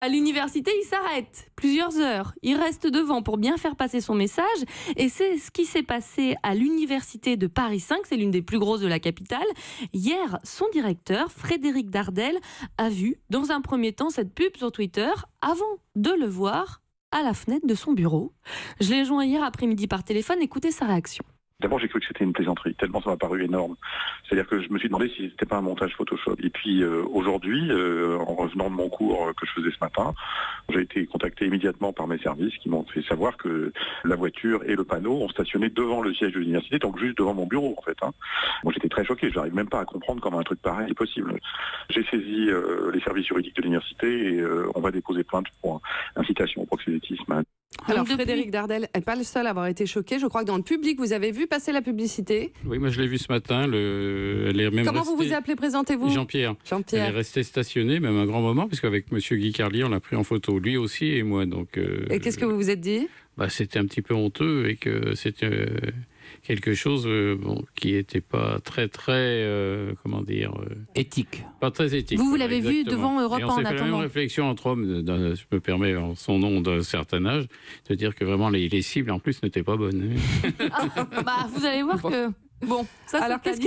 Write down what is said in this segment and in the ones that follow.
À l'université, il s'arrête plusieurs heures. Il reste devant pour bien faire passer son message. Et c'est ce qui s'est passé à l'université de Paris 5. C'est l'une des plus grosses de la capitale. Hier, son directeur, Frédéric Dardel, a vu dans un premier temps cette pub sur Twitter avant de le voir à la fenêtre de son bureau. Je l'ai joint hier après-midi par téléphone. Écoutez sa réaction. D'abord, j'ai cru que c'était une plaisanterie, tellement ça m'a paru énorme. C'est-à-dire que je me suis demandé si c'était pas un montage Photoshop. Et puis aujourd'hui, en revenant de mon cours que je faisais ce matin, j'ai été contacté immédiatement par mes services qui m'ont fait savoir que la voiture et le panneau ont stationné devant le siège de l'université, donc juste devant mon bureau en fait. Moi j'étais très choqué, je n'arrive même pas à comprendre comment un truc pareil est possible. J'ai saisi les services juridiques de l'université et on va déposer plainte pour incitation au proxénétisme. Alors Frédéric Dardel n'est pas le seul à avoir été choqué. Je crois que dans le public, vous avez vu passer la publicité. Oui, moi je l'ai vu ce matin. Elle est même Comment vous vous appelez, présentez-vous? Jean-Pierre. Jean-Pierre. Elle est restée stationnée, même un grand moment, puisqu'avec M. Guy Carlier, on l'a pris en photo, lui aussi et moi. Donc, et qu'est-ce que vous vous êtes dit? C'était un petit peu honteux et que c'était quelque chose qui n'était pas très, comment dire... éthique. Pas très éthique. Vous l'avez vu devant Europe 1 en attendant. On s'est fait la même réflexion entre hommes, je me permets, en son nom d'un certain âge, de dire que vraiment les cibles, en plus, n'étaient pas bonnes. Vous allez voir que... Bon, ça, alors qu'est-ce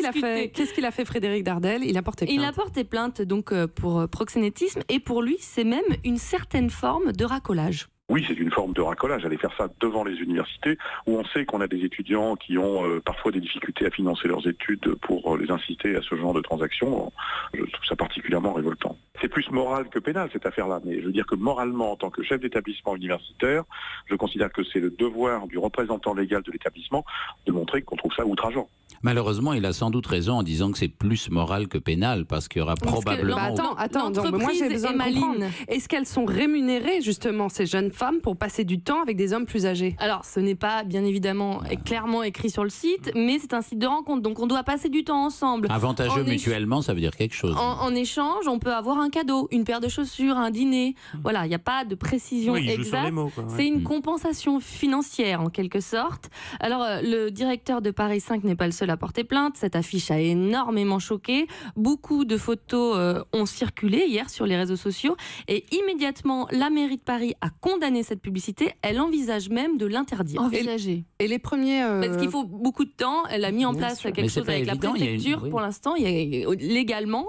qu'il a fait Frédéric Dardel? Il a porté plainte. Il a porté plainte donc pour proxénétisme et pour lui, c'est même une certaine forme de racolage. Oui, c'est une forme de racolage, aller faire ça devant les universités, où on sait qu'on a des étudiants qui ont parfois des difficultés à financer leurs études pour les inciter à ce genre de transactions. Je trouve ça particulièrement révoltant. C'est plus moral que pénal cette affaire-là, mais je veux dire que moralement, en tant que chef d'établissement universitaire, je considère que c'est le devoir du représentant légal de l'établissement de montrer qu'on trouve ça outrageant. Malheureusement, il a sans doute raison en disant que c'est plus moral que pénal, parce qu'il y aura probablement... Attends, donc, moi j'ai besoin de comprendre. Est-ce qu'elles sont rémunérées, justement, ces jeunes femmes, pour passer du temps avec des hommes plus âgés? Alors, ce n'est pas, bien évidemment, clairement écrit sur le site, mais c'est un site de rencontre, donc on doit passer du temps ensemble. Avantageux mutuellement, ça veut dire quelque chose. En échange, on peut avoir un cadeau, une paire de chaussures, un dîner. Voilà, il n'y a pas de précision exacte. C'est une compensation financière, en quelque sorte. Alors, le directeur de Paris 5 n'est pas le seul à porter plainte. Cette affiche a énormément choqué. Beaucoup de photos ont circulé hier sur les réseaux sociaux et immédiatement, la mairie de Paris a condamné cette publicité. Elle envisage même de l'interdire. Envisager. Et les premiers... Parce qu'il faut beaucoup de temps. Elle a mis en place quelque chose avec la préfecture. Pour l'instant, légalement,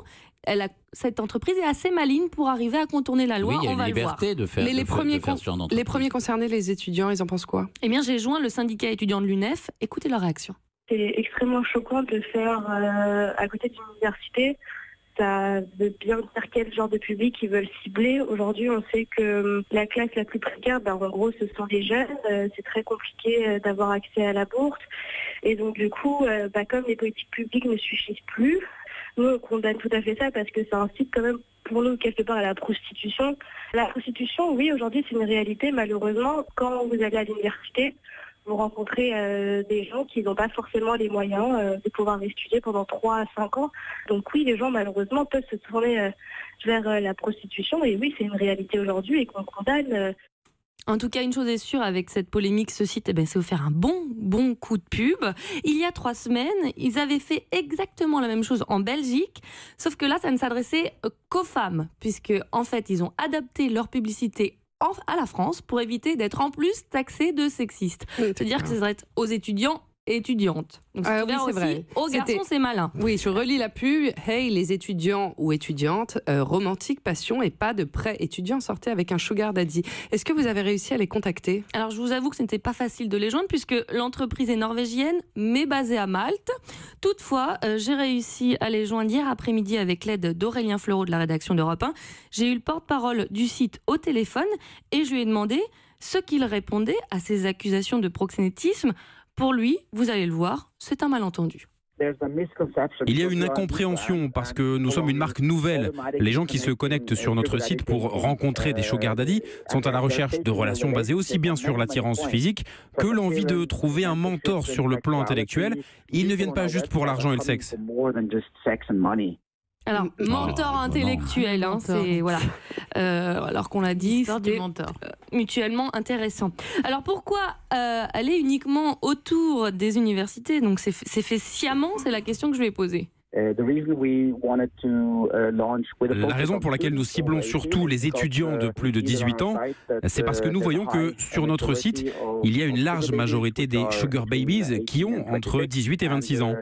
cette entreprise est assez maligne pour arriver à contourner la loi. Oui, il y a on va une liberté le voir. de faire. Mais les premiers concernés, les étudiants, ils en pensent quoi? Eh bien, j'ai joint le syndicat étudiant de l'UNEF. Écoutez leur réaction. C'est extrêmement choquant de le faire à côté d'une université. Ça veut bien dire quel genre de public ils veulent cibler. Aujourd'hui, on sait que la classe la plus précaire, en gros, ce sont les jeunes. C'est très compliqué d'avoir accès à la bourse. Et donc, du coup, comme les politiques publiques ne suffisent plus, nous, on condamne tout à fait ça parce que ça incite quand même pour nous quelque part à la prostitution. La prostitution, oui, aujourd'hui, c'est une réalité. Malheureusement, quand vous allez à l'université, vous rencontrez des gens qui n'ont pas forcément les moyens de pouvoir étudier pendant 3 à 5 ans. Donc oui, les gens malheureusement peuvent se tourner vers la prostitution. Et oui, c'est une réalité aujourd'hui et qu'on condamne. En tout cas, une chose est sûre avec cette polémique, ce site, c'est offert un bon coup de pub. Il y a 3 semaines, ils avaient fait exactement la même chose en Belgique, sauf que là, ça ne s'adressait qu'aux femmes, puisque en fait, ils ont adapté leur publicité à la France pour éviter d'être en plus taxés de sexistes. C'est-à-dire que ça serait aux étudiants et étudiantes. Donc c'est oui, c'est vrai. Aux garçons, c'est malin. Oui, je relis la pub. Hey, les étudiants ou étudiantes, romantique, passion et pas de prêt étudiant, sortez avec un sugar daddy. Est-ce que vous avez réussi à les contacter? Alors, je vous avoue que ce n'était pas facile de les joindre puisque l'entreprise est norvégienne, mais basée à Malte. Toutefois, j'ai réussi à les joindre hier après-midi avec l'aide d'Aurélien Fleureau de la rédaction d'Europe 1. J'ai eu le porte-parole du site au téléphone et je lui ai demandé ce qu'il répondait à ces accusations de proxénétisme. Pour lui, vous allez le voir, c'est un malentendu. Il y a une incompréhension parce que nous sommes une marque nouvelle. Les gens qui se connectent sur notre site pour rencontrer des sugar daddy sont à la recherche de relations basées aussi bien sur l'attirance physique que l'envie de trouver un mentor sur le plan intellectuel. Ils ne viennent pas juste pour l'argent et le sexe. Alors, mentor intellectuel, c'est voilà. Alors qu'on l'a dit, c'était mutuellement intéressant. Alors pourquoi aller uniquement autour des universités? Donc c'est fait sciemment, c'est la question que je vais poser. La raison pour laquelle nous ciblons surtout les étudiants de plus de 18 ans, c'est parce que nous voyons que sur notre site, il y a une large majorité des sugar babies qui ont entre 18 et 26 ans.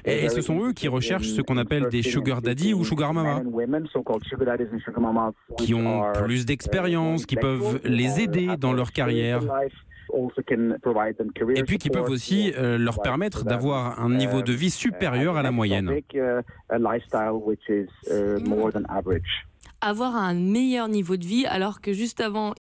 Et ce sont eux qui recherchent ce qu'on appelle des sugar daddy ou sugar mama, qui ont plus d'expérience, qui peuvent les aider dans leur carrière, et puis qui peuvent aussi leur permettre d'avoir un niveau de vie supérieur à la moyenne. Avoir un meilleur niveau de vie, alors que juste avant,